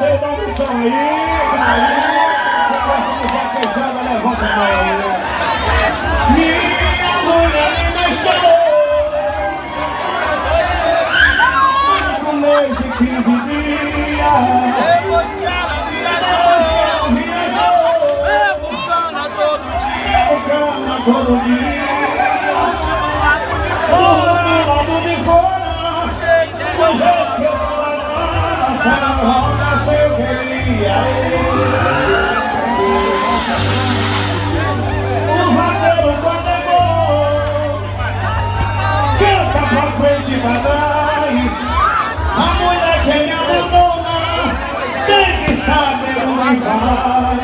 solteiro, dá um gritão aí. Essa mulher fechada, levanta a mão aí. Minha mulher me deixou com mês e 15 dias. Depois que ela viajou, eu cana todo dia. Todo dia. Do lado de fora, Do jeito que eu essa roda se eu queria. O vaqueiro quando é bom, canta pra frente e pra trás. A mulher que me abandona tem que saber o que faz.